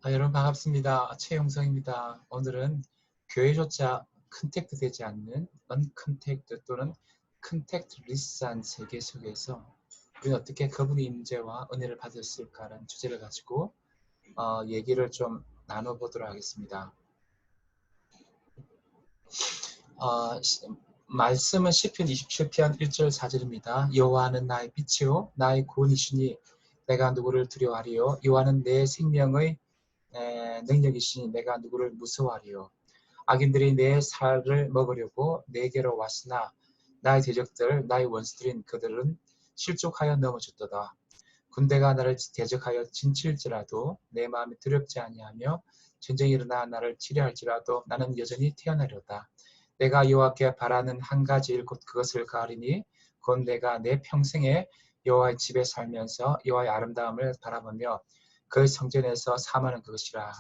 여러분 반갑습니다. 최용성입니다. 오늘은 교회조차 컨택트 되지 않는 언컨택트 또는 컨택트리스한 세계 속에서 우리는 어떻게 그분의 임재와 은혜를 받았을까라는 주제를 가지고 얘기를 좀 나눠보도록 하겠습니다. 말씀은 시편 27편 1절 4절입니다. 여호와는 나의 빛이요 나의 구원이시니 내가 누구를 두려워하리요. 여호와는 내 생명의 능력이시니 내가 누구를 무서워하리요. 악인들이 내 살을 먹으려고 내게로 왔으나 나의 대적들 나의 원수들인 그들은 실족하여 넘어졌도다. 군대가 나를 대적하여 진칠지라도 내 마음이 두렵지 아니하며 전쟁이 일어나 나를 치려할지라도 나는 여전히 태어나려다. 내가 여호와께 바라는 한 가지 일 곧 그것을 가리니 곧 내가 내 평생에 여호와의 집에 살면서 여호와의 아름다움을 바라보며 그 성전에서 사모하는 그것이라.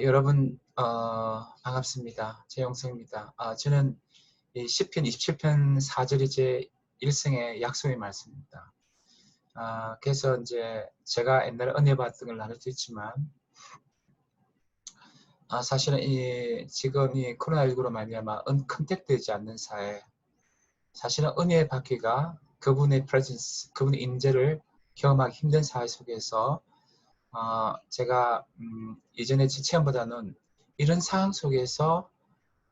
여러분 반갑습니다. 최영성입니다. 저는 이 시편 27편 4절이 제 일생의 약속의 말씀입니다. 그래서 이제 제가 옛날에 은혜 받은 걸 나눌 수 있지만 사실은 지금 이 코로나19로 말미암아 컨택되지 않는 사회, 사실은 은혜 받기가 그분의 프레젠스, 그분의 임재를 경험하기 힘든 사회 속에서 제가 예전에 제 체험보다는 이런 상황 속에서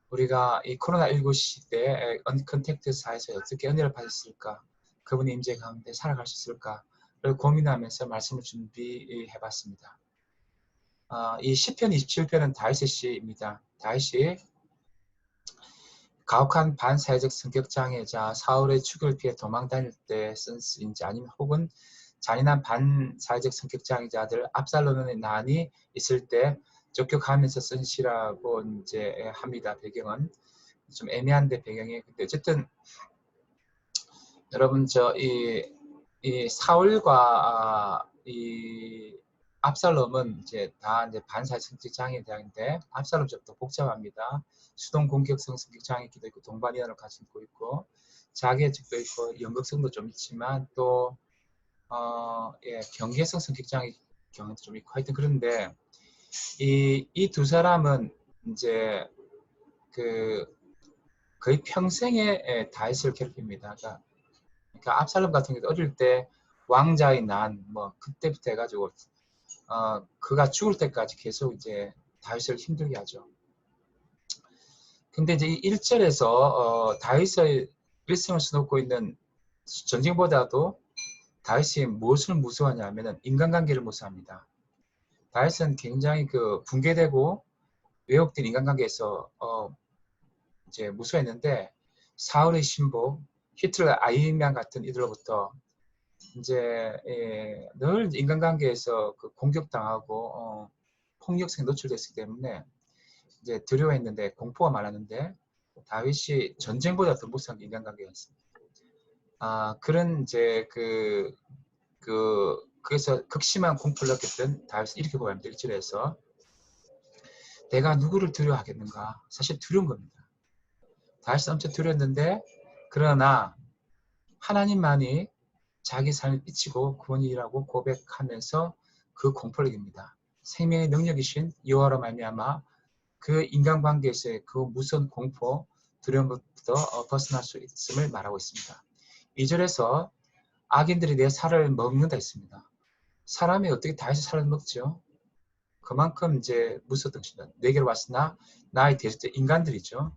우리가 이 코로나19 시대에 언컨택트 사회에서 어떻게 은혜를 받았을까, 그분의 임재 가운데 살아갈 수 있을까를 고민하면서 말씀을 준비해봤습니다. 이 시편 27편은 다윗의 시입니다. 다윗이 가혹한 반사회적 성격 장애자 사울의 죽을 피해 도망 다닐 때 쓴 시인지 아니면 혹은 잔인한 반사회적 성격 장애자들 압살롬의 난이 있을 때 쫓겨가면서 쓴 시라고 이제 합니다. 배경은 좀 애매한데 배경이. 근데 어쨌든 여러분 이 사울과 이 압살롬은 이제 다 이제 반사회적 성격 장애자인데 압살롬 좀 더 복잡합니다. 수동 공격성 성격 장애기도 있고 동반이론을 가지고 있고 자기애적도 있고 연극성도 좀 있지만 또 경계성 성격 장애 경우도 좀 있고 하여튼 그런데 이 두 사람은 이제 그 거의 평생에 다윗을 괴롭힙니다. 그러니까 압살롬 같은 경우도 어릴 때 왕자의 난 뭐 그때부터 해가지고 그가 죽을 때까지 계속 이제 다윗을 힘들게 하죠. 근데 이제 이 1절에서 다윗의 일생을 수놓고 있는 전쟁보다도 다윗이 무엇을 무서워하냐면은 인간관계를 무서워합니다. 다윗은 굉장히 그 붕괴되고 왜곡된 인간관계에서 이제 무서워했는데 사울의 신복, 히틀러 아이만 같은 이들로부터 이제 늘 인간관계에서 그 공격당하고 폭력성에 노출됐기 때문에 이제 두려워했는데 공포가 많았는데 다윗이 전쟁보다 더 무서운 게 인간관계였습니다. 그런 이제 그래서 극심한 공포를 느꼈던 다윗을 이렇게 고합니다. 1절에서 내가 누구를 두려워하겠는가? 사실 두려운 겁니다. 다윗은 엄청 두려웠는데 그러나 하나님만이 자기 삶을 비치고 구원이라고 고백하면서 그 공포를 이깁니다. 생명의 능력이신 여호와로 말미암아 그 인간관계에서의 그 무서운 공포, 두려움부터 벗어날 수 있음을 말하고 있습니다. 2절에서 악인들이 내 살을 먹는다 했습니다. 사람이 어떻게 다윗의 살을 먹죠? 그만큼 이제 무서웠던 것입니다. 내게로 왔으나 나의 대적들 인간들이죠.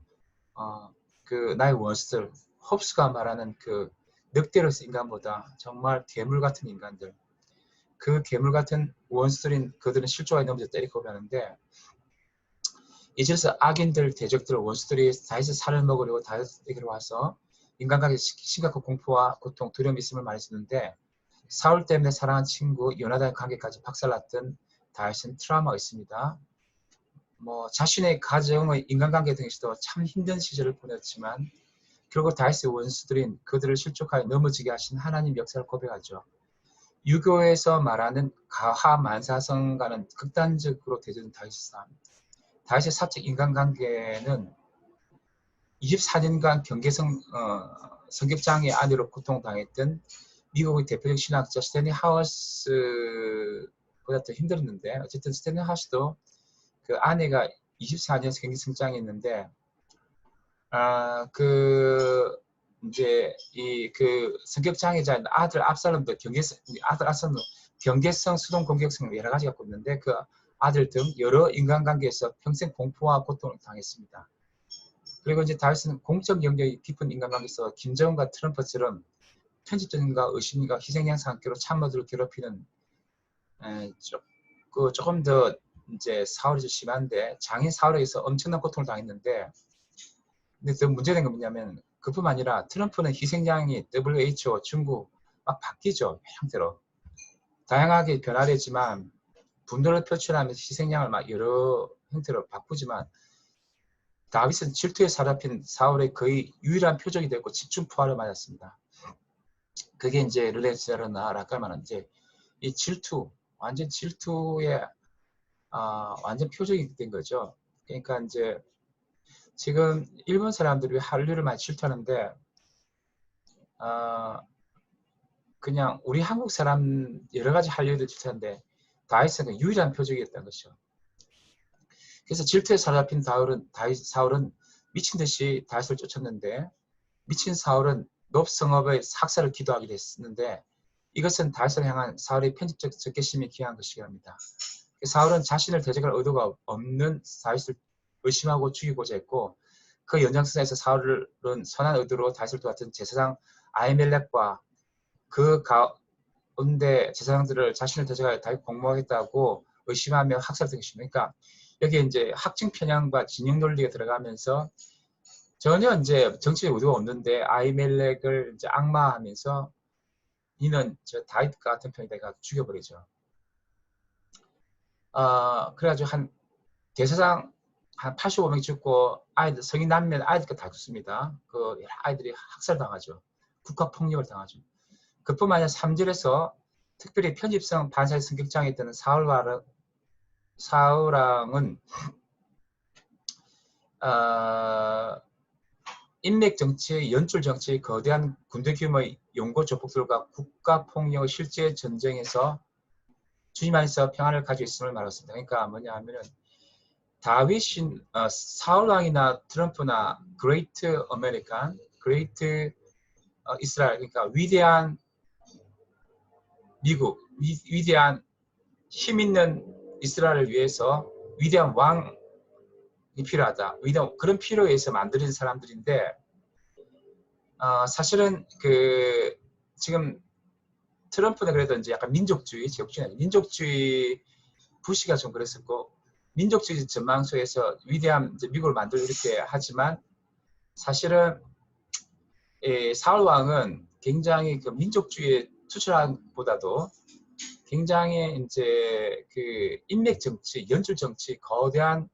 나의 원수들, 홉스가 말하는 그 늑대로서 인간보다 정말 괴물 같은 인간들, 그 괴물 같은 원수들인 그들은 실족하게 넘어져 때리고 하는데 이제서 악인들, 대적들, 원수들이 다윗의 살을 먹으려고 다윗에게로 와서 인간관계 심각한 공포와 고통, 두려움이 있음을 말해주는데 사울 때문에 사랑한 친구 요나단의 관계까지 박살났던 다윗은 트라우마가 있습니다. 뭐 자신의 가정의 인간관계 등에서도 참 힘든 시절을 보냈지만 결국 다윗의 원수들인 그들을 실족하여 넘어지게 하신 하나님 역사를 고백하죠. 유교에서 말하는 가하만사성과는 극단적으로 대조된 다윗의 삶. 다윗의 사적 인간관계는 24년간 경계성 성격장애 안으로 고통당했던 미국의 대표적 신학자 스탠리 하워스와 보다 더 힘들었는데 어쨌든 스탠하우스도 그 아내가 24년에서 경기 승장했는데 이제 그 성격 장애자 아들 압살롬도 경계성, 수동 공격성 여러 가지 갖고 있는데 그 아들 등 여러 인간관계에서 평생 공포와 고통을 당했습니다. 그리고 이제 다윗은 공적 영역이 깊은 인간관계에서 김정은과 트럼프처럼 편집전과 의심과 희생양상 학교로 참모들을 괴롭히는 조금 더 이제 사울이 좀 심한데 장인 사울에서 엄청난 고통을 당했는데 근데 더 문제된 건 뭐냐면 그뿐만 아니라 트럼프는 희생양이 WHO, 중국 막 바뀌죠. 형태로. 다양하게 변화되지만 분노를 표출하면서 희생양을 막 여러 형태로 바꾸지만 다윗은 질투에 사로잡힌 사울의 거의 유일한 표적이 되고 집중 포화를 맞았습니다. 그게 이제 르레스라고 말하는 이제 이 질투, 완전 질투의 완전 표적이 된 거죠. 그러니까 이제 지금 일본 사람들이 한류를 많이 질투하는데 그냥 우리 한국 사람 여러 가지 한류를 질투하는데 다윗은 유일한 표적이었다는 것이죠. 그래서 질투에 사로잡힌 사울은 미친 듯이 다윗을 쫓았는데 미친 사울은 놉 성읍의 학살을 기도하게 됐는데 이것은 다윗을 향한 사울의 편집적 적개심이 기한 것이기도 합니다. 사울은 자신을 대적할 의도가 없는 다윗을 의심하고 죽이고자 했고 그 연장선에서 사울은 선한 의도로 다윗을 도왔던 제사장 아히멜렉과 그 가운데 제사장들을 자신을 대적하여 다윗 공모하겠다고 의심하며 학살된 것입니다. 그러니까 여기에 이제 학증 편향과 진영 논리가 들어가면서 전혀 이제 정치적 의도가 없는데 아히멜렉을 이제 악마하면서 이는 저 다윗 같은 편이다 가 죽여버리죠. 그래가지고 한 대사장 한 85명이 죽고 아이들 성인 남면 아이들까지 다 죽습니다. 그 아이들이 학살당하죠. 국가폭력을 당하죠. 그뿐만 아니라 3절에서 특별히 편집성 반사의 성격장애 있던 사울왕은 인맥 정치, 연출 정치, 거대한 군대 규모의 용고 조폭들과 국가 폭력의 실제 전쟁에서 주님 안에서 평안을 가지고 있음을 말했습니다. 그러니까 뭐냐 하면은 다윗인 사울 왕이나 트럼프나 그레이트 아메리칸, 그레이트 이스라엘, 그러니까 위대한 미국, 위대한 힘 있는 이스라엘을 위해서 위대한 왕이 필요하다. 위대한 그런 필요에 의해서 만들어진 사람들인데 사실은 그 지금 트럼프는 그래도 이제 약간 민족주의, 지역주의, 민족주의 부시가 좀 그랬었고 민족주의 전망 속에서 위대한 이제 미국을 만들고 이렇게 하지만 사실은 사울 왕은 굉장히 그 민족주의에 투철한보다도 굉장히 이제 그 인맥 정치, 연출 정치, 거대한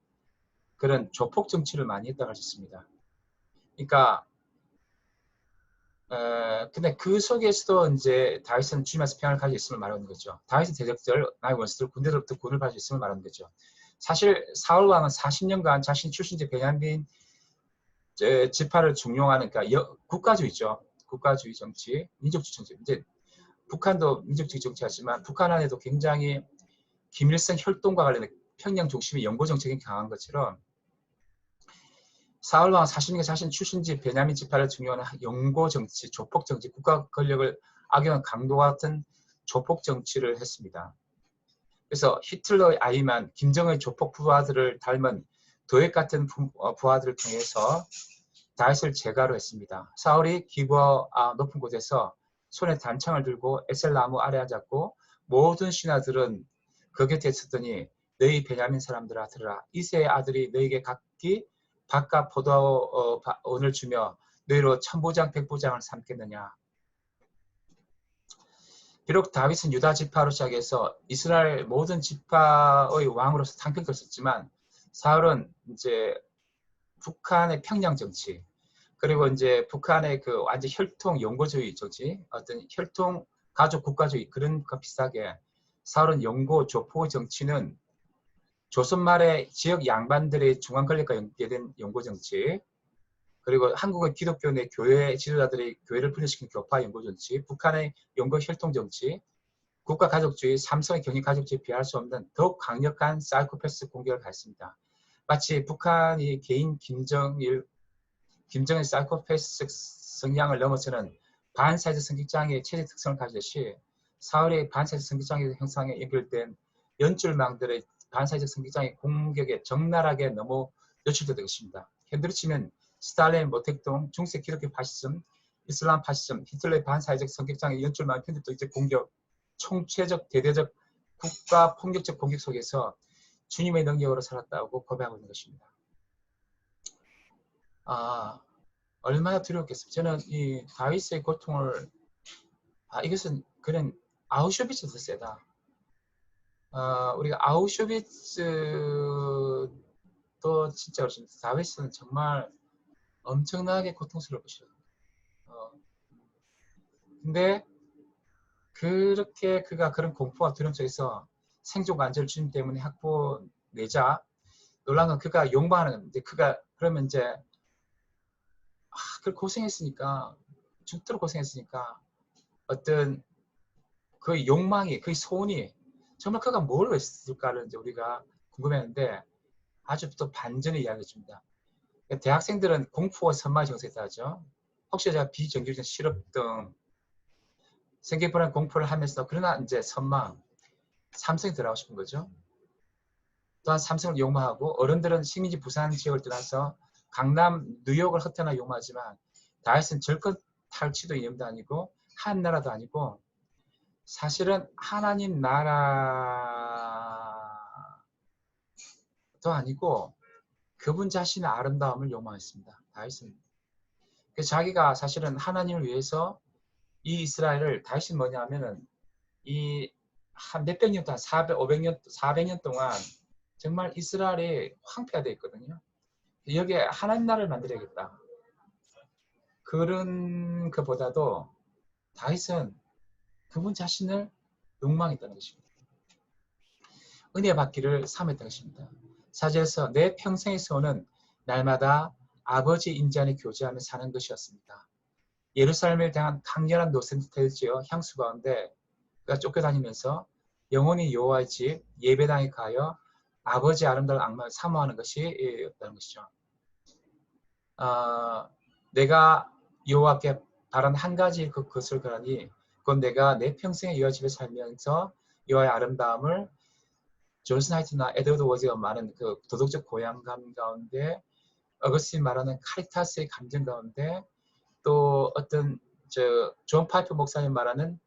그런 조폭 정치를 많이 했다고 할 수 있습니다. 그러니까 근데 그 속에서도 이제 다윗은 주님께서 평안을 가지고 있음을 말하는 거죠. 다윗의 대적들, 나의 원수들, 군대로부터 구원을 받을 수 있음을 말하는 거죠. 사실 사울 왕은 40년간 자신 출신지 베냐민 지파를 중용하는 그러니까 국가주의죠. 국가주의 정치, 민족주의 정치. 이제 북한도 민족주의 정치하지만 북한 안에도 굉장히 김일성 혈통과 관련된 평양 중심의 연고 정책이 강한 것처럼 사울왕 40년간 자신 출신지 베냐민 지파를 중요하는 연고 정치, 조폭 정치, 국가 권력을 악용한 강도 같은 조폭 정치를 했습니다. 그래서 히틀러의 아이만 김정의 조폭 부하들을 닮은 도액 같은 부하들을 통해서 다윗을 제가로 했습니다. 사울이 기브아 높은 곳에서 손에 단창을 들고 에셀나무 아래 앉았고 모든 신하들은 그 곁에 있었더니 너희 베냐민 사람들아 들으라. 이새의 아들이 너희에게 각기 밭과 포도원을 주며 너희로 천보장 백보장을 삼겠느냐. 비록 다윗은 유다 지파로 시작해서 이스라엘 모든 지파의 왕으로서 탕평을 썼지만 사울은 이제 북한의 평양 정치 그리고 이제 북한의 그 완전 혈통 연고주의 정치 어떤 혈통 가족 국가주의 그런 것과 비슷하게 사울은 연고 조포 정치는 조선 말의 지역 양반들의 중앙 권력과 연계된 연고 정치 그리고 한국의 기독교 내 교회 지도자들이 교회를 분열시킨 교파 연고 정치 북한의 연고 혈통 정치 국가가족주의, 삼성의 경제가족주의에 비할 수 없는 더욱 강력한 사이코패스 공격을 가했습니다. 마치 북한이 개인 김정의 사이코패스 성향을 넘어서는 반사회적 성격장애의 체질 특성을 가지듯이 4월의 반사회적 성격장애 형성에 연결된 연줄망들의 반사회적 성격장애 공격에 적나라하게 너무 노출되는 것입니다. 현대로 치면 스탈린, 모택동, 중세 기독교 파시즘, 이슬람 파시즘, 히틀러의 반사회적 성격장애 연줄망 편집도 공격, 총체적 대대적 국가 폭력적 공격 속에서 주님의 능력으로 살았다고 고백하고 있는 것입니다. 얼마나 두려웠겠습니까? 저는 이 다윗의 고통을 이것은 그냥 아우슈비츠도 세다. 우리가 아우슈비츠도 진짜 그렇습니다. 다윗은 정말 엄청나게 고통스러울 것이다. 근데 그렇게 그가 그런 공포와 두려움 속에서 생존과 안전을 주님 때문에 확보내자 놀란 건 그가 욕망하는 건데 그가 그러면 이제 그 고생했으니까 죽도록 고생했으니까 어떤 그 욕망이 그 소원이 정말 그가 뭘 했을까를 이제 우리가 궁금했는데 아주 또 반전의 이야기를 줍니다. 대학생들은 공포와 선망의 정서에 따르죠. 혹시 제가 비정규직 실업 등 생계불안 공포를 하면서 그러나 이제 선망, 삼성에 들어가고 싶은 거죠. 또한 삼성을 욕망하고 어른들은 식민지 부산 지역을 떠나서 강남, 뉴욕을 허태나 욕망하지만 다윗은 절권 탈취도 위험도 아니고 한 나라도 아니고 사실은 하나님 나라도 아니고 그분 자신의 아름다움을 욕망했습니다. 다윗은. 자기가 사실은 하나님을 위해서 이 이스라엘을 다윗은 뭐냐 하면은 이 한 몇백 년 동안 400년 동안 정말 이스라엘이 황폐가 되어 있거든요. 여기에 하나님 나라를 만들어야겠다. 그런 것보다도 다윗은 그분 자신을 욕망했다는 것입니다. 은혜 받기를 삼했다는 것입니다. 사절에서 내 평생의 소원은 날마다 아버지 인자 안에 교제하며 사는 것이었습니다. 예루살렘에 대한 강렬한 노선을 지어 향수 가운데 그가 쫓겨다니면서 영원히 여호와의 집 예배당에 가여 아버지 아름다운 악마를 사모하는 것이 었다는 것이죠. 내가 여호와께 바란 한 가지 그것을 그러니 그건 내가 내 평생에 여호와 집에 살면서 여호와의 아름다움을 존슨 하이트나 에드워드 워즈가 말하는 그 도덕적 고향감 가운데 어거스틴 말하는 카리타스의 감정 가운데 또 어떤 존 파이프 목사님 말하는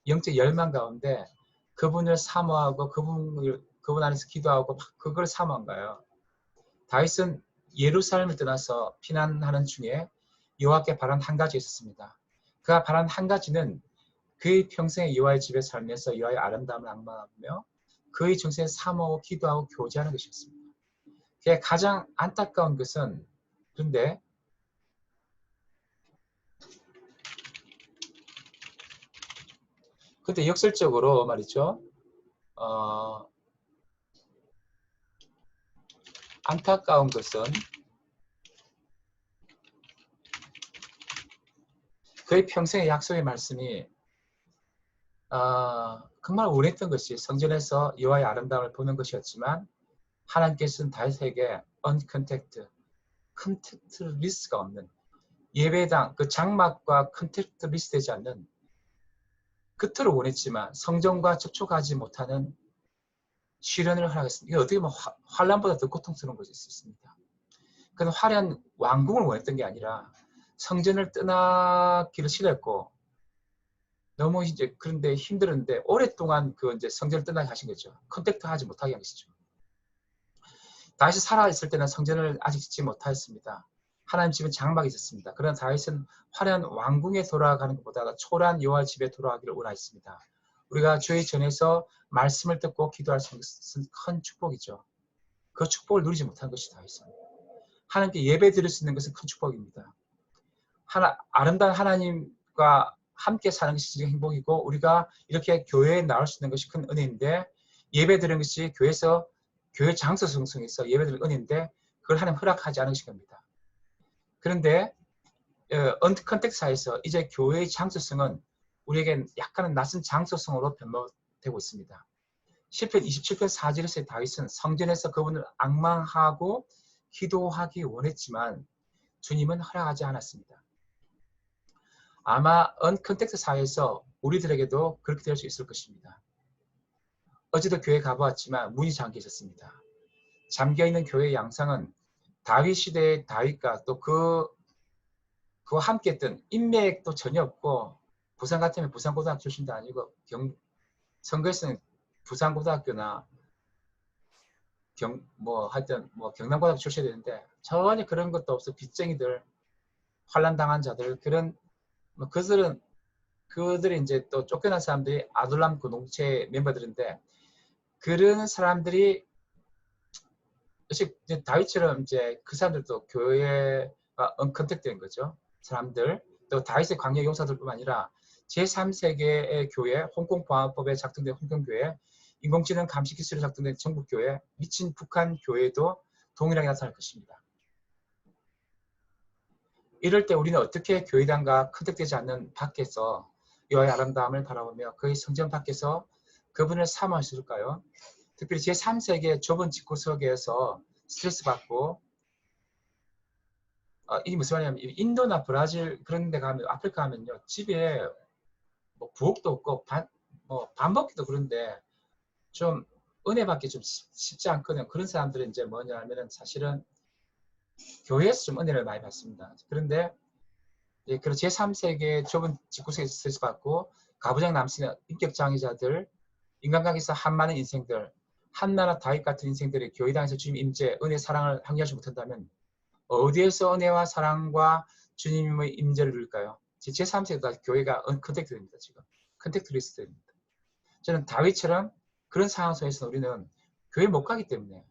영적 열망 가운데 그분을 사모하고 그분 안에서 기도하고 막 그걸 사모한 거예요. 다윗은 예루살렘을 떠나서 피난하는 중에 여호와께 바란 한 가지 있었습니다. 그가 바란 한 가지는 그의 평생에 여호와의 집에 살면서 여호와의 아름다움을 앙망하며 그의 정신에 사모하고 기도하고 교제하는 것이었습니다. 그게 가장 안타까운 것은 그런데 역설적으로 말이죠. 안타까운 것은 그의 평생의 약속의 말씀이 정말 원했던 것이 성전에서 여호와의 아름다움을 보는 것이었지만 하나님께서는 다윗에게 uncontact, 컨택트 리스트가 없는 예배당 그 장막과 컨택트 리스트 되지 않는 그토록 원했지만 성전과 접촉하지 못하는 시련을 허락했습니다. 이게 어떻게 보면 환란보다 더 고통스러운 것일 수 있습니다. 그는 화려한 왕궁을 원했던 게 아니라 성전을 떠나기를 싫어했고 너무 이제 그런데 힘들었는데 오랫동안 그 이제 성전을 떠나게 하신 거죠. 컨택트 하지 못하게 한 것이죠. 다윗이 살아있을 때는 성전을 아직 짓지 못하였습니다. 하나님 집은 장막이 있었습니다. 그러나 다윗은 화려한 왕궁에 돌아가는 것보다 초라한 여호와 집에 돌아가기를 원하였습니다. 우리가 주의 전에서 말씀을 듣고 기도할 수 있는 것은 큰 축복이죠. 그 축복을 누리지 못한 것이 다윗은. 하나님께 예배 드릴 수 있는 것은 큰 축복입니다. 아름다운 하나님과 함께 사는 것이 행복이고 우리가 이렇게 교회에 나올 수 있는 것이 큰 은혜인데 예배 드리는 것이 교회 장소 성성에서 예배 드리는 은혜인데 그걸 하나님 허락하지 않은 것입니다. 그런데 컨텍스트에서 이제 교회의 장소성은 우리에겐 약간은 낯선 장소성으로 변모되고 있습니다. 시편 27편 4절에서의 다윗은 성전에서 그분을 앙망하고 기도하기 원했지만 주님은 허락하지 않았습니다. 아마 언컨택트 사회에서 우리들에게도 그렇게 될 수 있을 것입니다. 어제도 교회 가보았지만 문이 잠겨 있었습니다. 잠겨있는 교회의 양상은 다윗 시대의 다윗과 또 그와 함께 했던 인맥도 전혀 없고, 부산 같으면 부산고등학교 출신도 아니고 선거에서는 부산고등학교나 하여튼 경남고등학교 출신이 되는데 전혀 그런 것도 없어. 빚쟁이들, 환난당한 자들, 그런 그들이 이제 또 쫓겨난 사람들이 아둘람 공동체 멤버들인데, 그런 사람들이 다윗처럼 이제 그 사람들도 교회가 언컨택된 거죠. 사람들, 또 다윗의 광야 용사들뿐만 아니라 제3세계의 교회, 홍콩 보안법에 작동된 홍콩교회, 인공지능 감시 기술에 작동된 전국교회, 미친 북한 교회도 동일하게 나타날 것입니다. 이럴 때 우리는 어떻게 교회당과 컨택되지 않는 밖에서 여호와의 아름다움을 바라보며 그의 성전 밖에서 그분을 사모할 수 있을까요? 특별히 제3세계 좁은 집구석에서 스트레스 받고, 이게 무슨 말이냐면 인도나 브라질 그런 데 가면, 아프리카 가면요, 집에 부엌도 없고 밥 먹기도 그런데 좀 은혜 받기 좀 쉽지 않거든요. 그런 사람들은 이제 뭐냐면은 사실은 교회에서 좀 은혜를 많이 받습니다. 그런데 그런 제3세계 좁은 집구석에서 스트레스 받고 가부장 남친 인격 장애자들, 인간관계에서 한많은 인생들, 한나라 다윗 같은 인생들이 교회당에서 주님 임재, 은혜, 사랑을 항의하지 못한다면 어디에서 은혜와 사랑과 주님의 임재를 누릴까요? 제3세계가 교회가 컨택트 됩니다. 지금 컨택트 리스트 됩니다. 저는 다윗처럼 그런 상황 속에서 우리는 교회 못 가기 때문에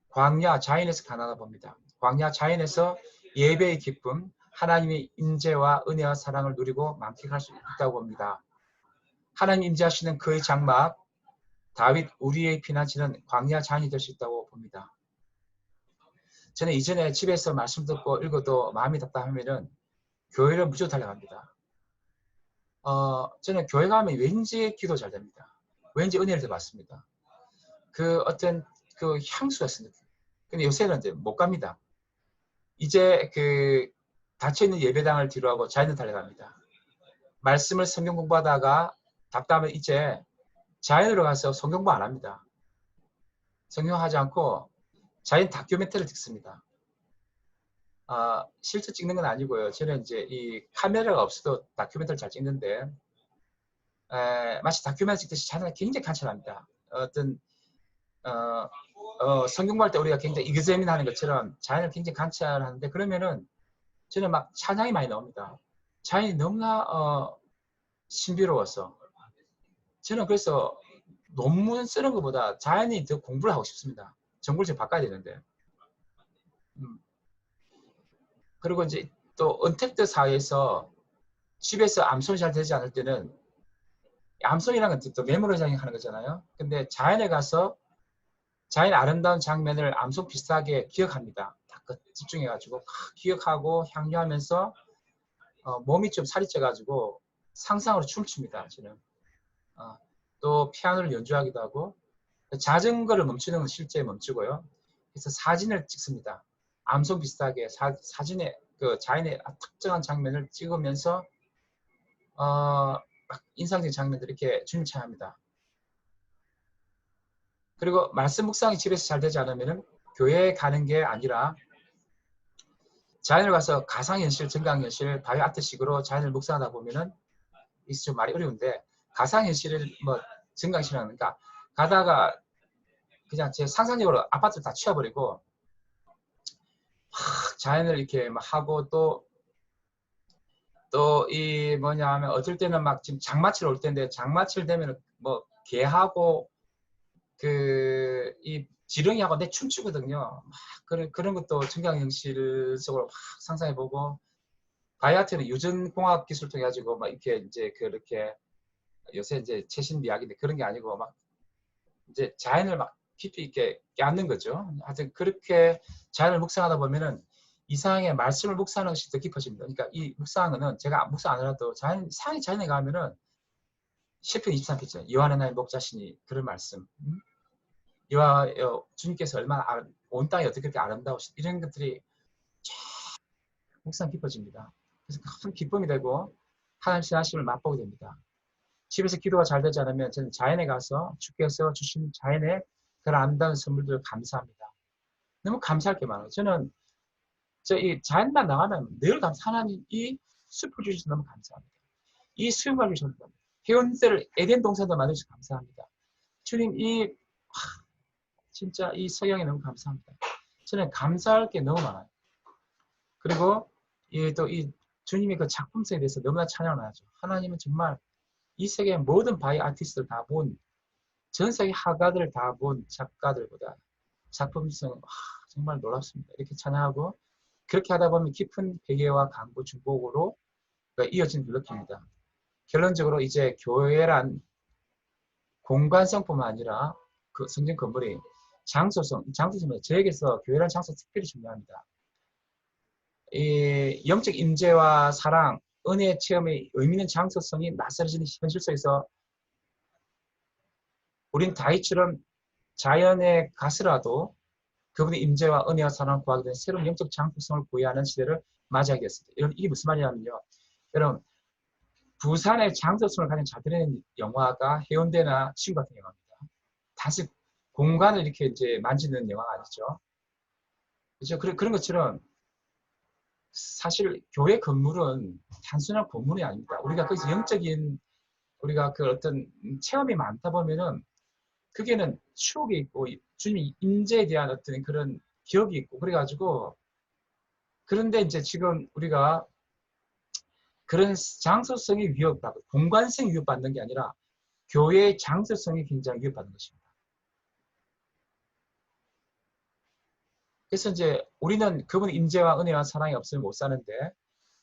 광야 자연에서 가난하 봅니다. 광야 자연에서 예배의 기쁨, 하나님의 임재와 은혜와 사랑을 누리고 만끽할 수 있다고 봅니다. 하나님 임재하시는 그의 장막, 다윗 우리의 피난처는 광야 자연이 될 수 있다고 봅니다. 저는 이전에 집에서 말씀 듣고 읽어도 마음이 답답하면은 교회를 무조건 달려갑니다. 저는 교회 가면 왠지 기도 잘 됩니다. 왠지 은혜를 더 받습니다. 그 어떤 그 향수가 있습니다. 근데 요새는 이제 못 갑니다. 이제 그 닫혀있는 예배당을 뒤로하고 자연을 달려갑니다. 말씀을 성경 공부하다가 답답하면 이제 자연으로 가서 성경 공부 안 합니다. 성경 하지 않고 자연 다큐멘터리를 찍습니다. 실제 찍는 건 아니고요. 저는 이제 이 카메라가 없어도 다큐멘터리를 잘 찍는데, 마치 다큐멘터리 찍듯이 자연을 굉장히 관찰합니다. 어떤 성경 볼 때 우리가 굉장히 이그제민하는 것처럼 자연을 굉장히 관찰하는데, 그러면은 저는 막 찬양이 많이 나옵니다. 자연이 너무나 신비로워서 저는 그래서 논문 쓰는 것보다 자연이 더 공부를 하고 싶습니다. 정보를 좀 바꿔야 되는데. 그리고 이제 또 언택트 사회에서 집에서 암송이 잘 되지 않을 때는, 암송이라는 건 또 메모리장이 하는 거잖아요. 근데 자연에 가서 자연의 아름다운 장면을 암송 비슷하게 기억합니다. 집중해가지고 기억하고 향유하면서 몸이 좀 살이 쪄가지고 상상으로 춤을 춥니다. 저는. 또 피아노를 연주하기도 하고, 자전거를 멈추는 건 실제 멈추고요. 그래서 사진을 찍습니다. 암송 비슷하게 사진에 그 자연의 특정한 장면을 찍으면서 인상적인 장면들 이렇게 주님 찬양합니다. 그리고 말씀 묵상이 집에서 잘 되지 않으면 교회에 가는 게 아니라 자연을 가서 가상현실, 증강현실, 바이오 아트식으로 자연을 묵상하다 보면은 이게 좀 말이 어려운데, 가상현실을 증강현실하니까 가다가 그냥 제 상상력으로 아파트를 다 치워버리고 자연을 이렇게 막 하고, 또 이 뭐냐 하면 어떨 때는 막 지금 장마철 올 때인데, 장마철 되면 개하고 이 지렁이하고 내 춤추거든요. 그런 것도 증강현실 속으로 막 상상해보고, 바이아트는 유전공학 기술 통해 가지고 막 이렇게 이제 그렇게 요새 이제 최신 미학인데 그런 게 아니고 막 이제 자연을 막 깊이 있게 깨닫는 거죠. 하여튼 그렇게 자연을 묵상하다 보면은 이상의 말씀을 묵상하는 것이 더 깊어집니다. 그러니까 이 묵상은 제가 묵상 안 하더라도 상이 자연에 가면은 시편 23편이죠. 여호와는 나의 목자시니 그런 말씀. 주님께서 얼마나 온 땅이 어떻게 그렇게 아름다우시 이런 것들이 묵상 깊어집니다. 그래서 큰 기쁨이 되고 하나님 신하심을 맛보게 됩니다. 집에서 기도가 잘 되지 않으면 저는 자연에 가서 주께서 주신 자연의 그런 아름다운 선물들을 감사합니다. 너무 감사할 게 많아요. 저는 이 자연만 나가면 늘 하나님 이 숲을 주셔서 너무 감사합니다. 이 수영가 주셔서 해운대를 에덴 동산도 만드셔서 감사합니다. 주님 진짜 이 석양에 너무 감사합니다. 저는 감사할 게 너무 많아요. 그리고 또 이 주님의 그 작품성에 대해서 너무나 찬양을 하죠. 하나님은 정말 이 세계 모든 바이 아티스트를 다 본, 전 세계 화가들을 다 본 작가들보다 작품성 정말 놀랍습니다. 이렇게 찬양하고 그렇게 하다 보면 깊은 회개와 강구 중복으로 이어진 블록입니다. 결론적으로 이제 교회란 공간성뿐만 아니라 그 성전 건물이 장소성은 저에게서 교회란 장소 특별히 중요합니다. 이 영적 임재와 사랑, 은혜의 체험의 의미 있는 장소성이 낯설어지는 현실 속에서 우린 다윗처럼 자연에 가서라도 그분의 임재와 은혜와 사랑을 구하게 되는 새로운 영적 장소성을 구해야 하는 시대를 맞이하게 됐습니다. 이게 무슨 말이냐면요. 여러분, 부산의 장소성을 가진 자들의 영화가 해운대나 친구 같은 영화입니다. 다시 공간을 이렇게 이제 만지는 영화가 아니죠. 그렇죠? 그런 것처럼 사실 교회 건물은 단순한 건물이 아닙니다. 우리가 거기서 영적인 우리가 그 어떤 체험이 많다 보면은 그게는 추억이 있고 주님의 임재에 대한 어떤 그런 기억이 있고 그래가지고 그런데 이제 지금 우리가 그런 장소성이 위협받고 공간성이 위협받는 게 아니라 교회의 장소성이 굉장히 위협받는 것입니다. 그래서 이제 우리는 그분의 임재와 은혜와 사랑이 없으면 못 사는데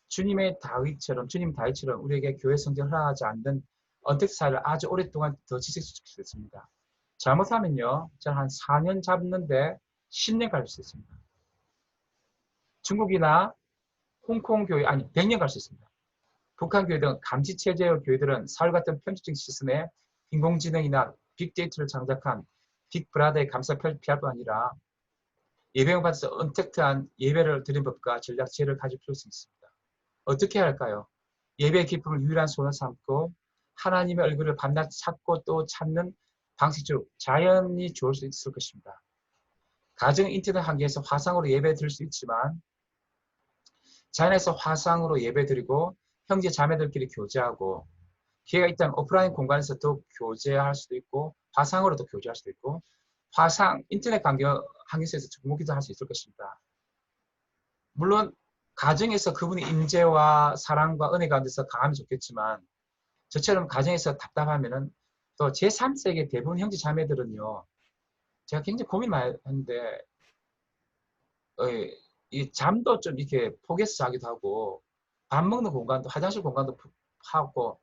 주님 다윗처럼 우리에게 교회 성전을 허락하지 않는 언택트 사회를 아주 오랫동안 더 지속시킬 수 있습니다. 잘못하면요, 한 4년 잡는데 10년 갈 수 있습니다. 중국이나 홍콩 교회, 100년 갈 수 있습니다. 북한 교회 등 감시체제의 교회들은 사울 같은 편집적 시스템에 인공지능이나 빅데이터를 장착한 빅브라더의 감사를 피할 뿐 아니라 예배용 받아서 언택트한 예배를 드리는 법과 전략 지혜를 가질 필요가 있습니다. 어떻게 할까요? 예배의 기쁨을 유일한 소원을 삼고 하나님의 얼굴을 밤낮 찾고 또 찾는 방식으로 자연히 좋을 수 있을 것입니다. 가정 인터넷 한계에서 화상으로 예배 드릴 수 있지만 자연에서 화상으로 예배 드리고 형제 자매들끼리 교제하고 기회가 있다면 오프라인 공간에서도 교제할 수도 있고 화상으로도 교제할 수도 있고 인터넷 환경에서 중보기도 할 수 있을 것입니다. 물론 가정에서 그분의 임재와 사랑과 은혜 가운데서 강하면 좋겠지만 저처럼 가정에서 답답하면은 또 제3세계 대부분 형제 자매들은요. 제가 굉장히 고민 많이 했는데 이 잠도 좀 이렇게 포기해서 자기도 하고 밥 먹는 공간도 화장실 공간도 하고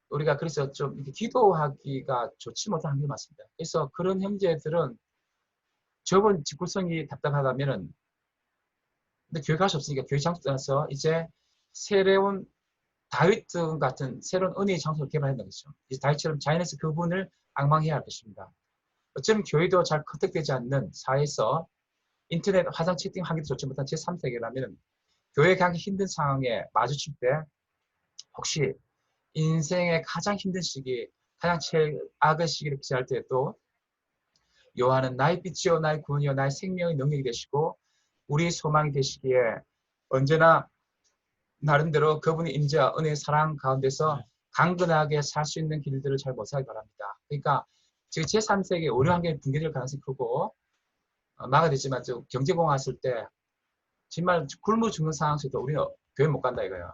우리가 그래서 좀 이렇게 기도하기가 좋지 못한 환경이 많습니다. 그래서 그런 형제들은 저번 직구성이 답답하다면은 근데 교회 갈 수 없으니까 교회 장소 떠나서 이제 새로운 다윗 같은 새로운 은혜의 장소를 개발한다는 것이죠. 이제 다윗처럼 자연에서 그분을 앙망해야 할 것입니다. 어쩌면 교회도 잘 컨택되지 않는 사회에서 인터넷 화상 채팅 하기도 좋지 못한 제3세계라면 교회 가기 힘든 상황에 마주칠 때 혹시 인생의 가장 힘든 시기, 가장 최악의 시기를 기할 때도 여호와는 나의 빛이요 나의 구원이요 나의 생명의 능력이 되시고 우리의 소망이 되시기에 언제나 나름대로 그분의 임재와 은혜의 사랑 가운데서 강건하게 살 수 있는 길들을 잘 모색하기 바랍니다. 그러니까 지금 제3세계 의료 환경이 붕괴될 가능성이 크고 막아야 되지만 경제공황 왔을 때 정말 굶어 죽는 상황 속에서 우리는 교회 못 간다 이거예요.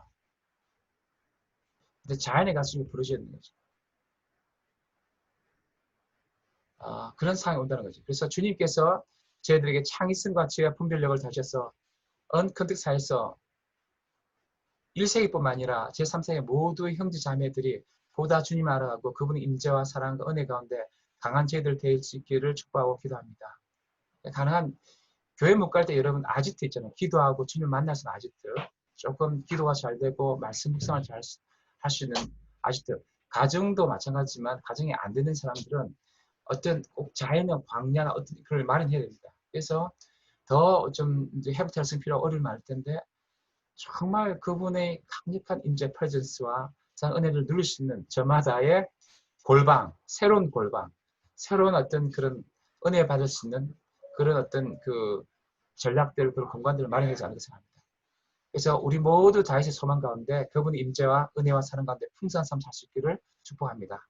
근데 자연에 가서 부르셔야 되는 거죠. 그런 상황이 온다는 거죠. 그래서 주님께서 저희들에게 창의성과 지혜와 분별력을 다셔서 언컨택 사회에서 1세기뿐만 아니라 제3세기 모두의 형제 자매들이 보다 주님을 알아가고 그분의 임재와 사랑과 은혜 가운데 강한 저희들 될 수 있기를 축복하고 기도합니다. 가능한 교회 못 갈 때 여러분 아지트 있잖아요. 기도하고 주님 만나서 아지트. 조금 기도가 잘 되고 말씀 묵상을 잘 할 수 있는 아지트. 가정도 마찬가지지만 가정이 안 되는 사람들은 어떤 꼭 자연의 광야나 어떤 그걸 마련해야 됩니다. 그래서 더 좀 이제 해부탈성 필요가 어려울 많을 텐데 정말 그분의 강력한 임재 프레젠스와 은혜를 누릴 수 있는 저마다의 골방, 새로운 골방, 새로운 어떤 그런 은혜 받을 수 있는 그런 어떤 그 전략들, 그런 공간들을 마련하지 않을까 생각합니다. 그래서 우리 모두 다윗의 소망 가운데 그분의 임재와 은혜와 사랑 가운데 풍성한 삶 살 수 있기를 축복합니다.